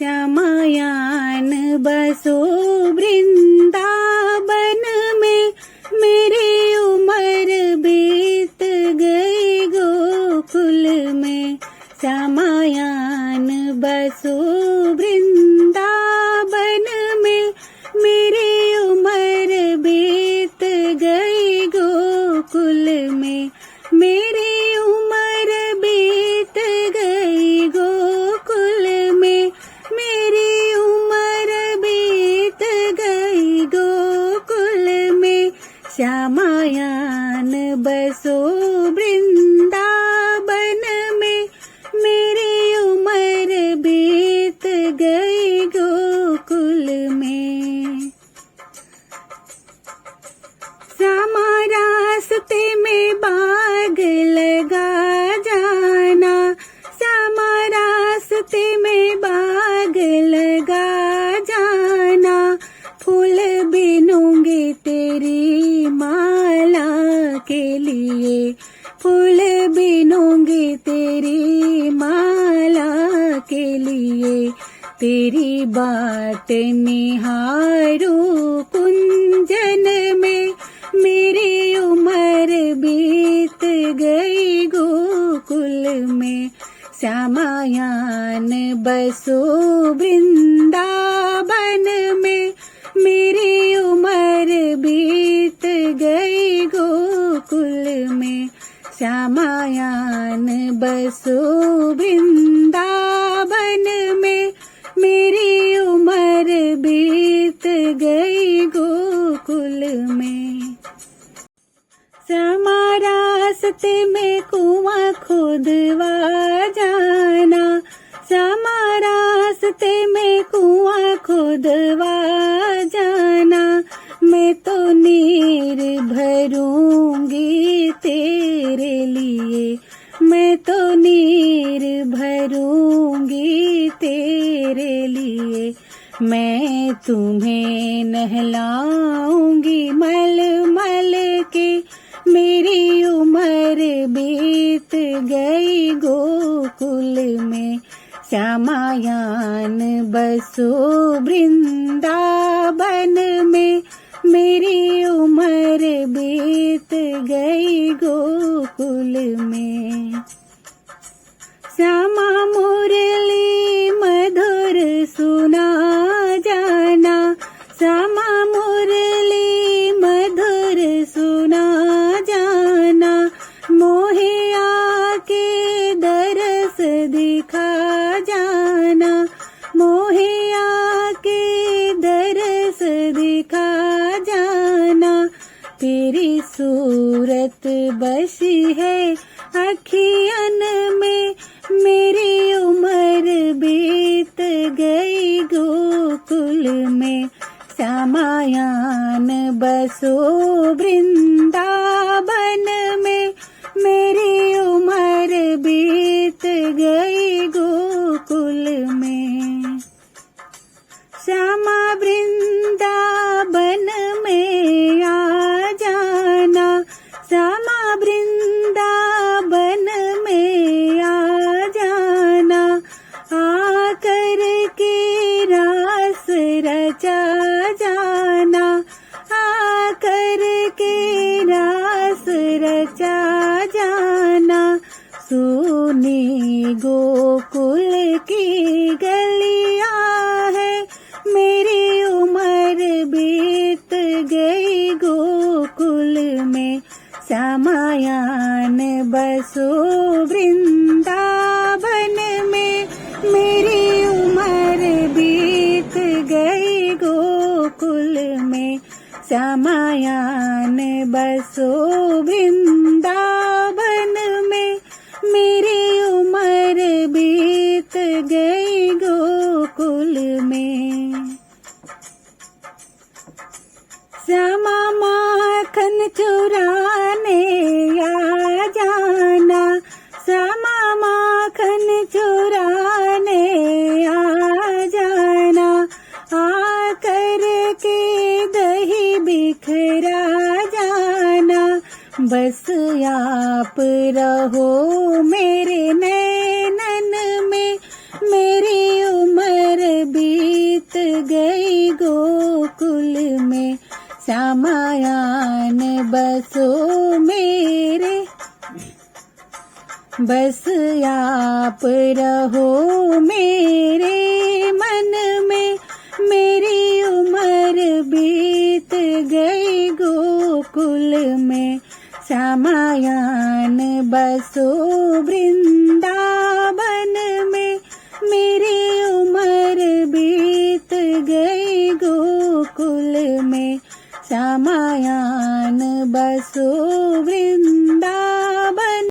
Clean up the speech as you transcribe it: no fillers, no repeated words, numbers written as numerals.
श्यामायान बसो वृंदावन में, मेरी उम्र बीत गई गोकुल में। श्यामायान बसो वृंदावन में, मेरी उम्र बीत गई गोकुल में। मेरी उम्र बीत गई गोकुल में, मेरी उम्र बीत गई गोकुल में। श्यामायान बसो वृंदावन में, मेरी उम्र बीत गई गोकुल में। श्यामा रास्ते में बाग लगा जाना, श्यामा रास्ते में बाग लगा जाना। फूल बीनूंगी तेरी माला के लिए, फूल बीनूंगी तेरी माला के लिए। तेरी बाट निहारू कुंजन में, मेरी उम्र बीत गई गोकुल में। श्यामायान बसो वृंदावन में, मेरी उम्र बीत गई गोकुल में। श्यामायान बसो वृंदावन में, मेरी उम्र बीत गई गोकुल में। श्यामा रास्ते में कुआं खोदवा जाना, श्यामा रास्ते में कुआं खोदवा जाना। मैं तो नीर भरूंगी तेरे लिए, मैं तो नीर भरूंगी तेरे लिए। मैं तुम्हें नहलाऊंगी मल मल के, मेरी उम्र बीत गई गोकुल में। श्यामायान बसो वृंदावन में, मेरी उम्र बीत गई गोकुल में। श्यामा मुरली मधुर सुना जाना, श्यामा मुरली मधुर सुना जाना। मोहे आके दरस दिखा जाना, मोहे आके दरस दिखा जाना। तेरी सूरत बसी है अखियन में, मेरी उम्र बीत गई गोकुल में। श्यामायान बसो वृंदावन में, मेरी उम्र बीत गई गोकुल में। श्यामा वृंदावन में आ जाना, श्यामा वृंदावन में आ जाना। आकर के रास रचा जाना, आकर के रास रचा जाना। सुनी गोकुल की गलियां है, मेरी उम्र बीत गई गोकुल में। श्यामायान बसो वृंदावन में, मेरी उम्र बीत गई गोकुल में। श्यामायान बसो वृंदावन में, मेरी उम्र बीत गई गोकुल में। श्यामा माखन चुराने आ जाना, श्यामा माखन चुराने आ जाना। आकर के दही बिखरा जाना, बस आप रहो मेरे नैनन में, मेरी उम्र गई गोकुल में, श्यामायान बसो मेरे, बस आप रहो मेरे मन में, मेरी उम्र बीत गई गोकुल में, श्यामायान बसो वृंदावन में, मेरी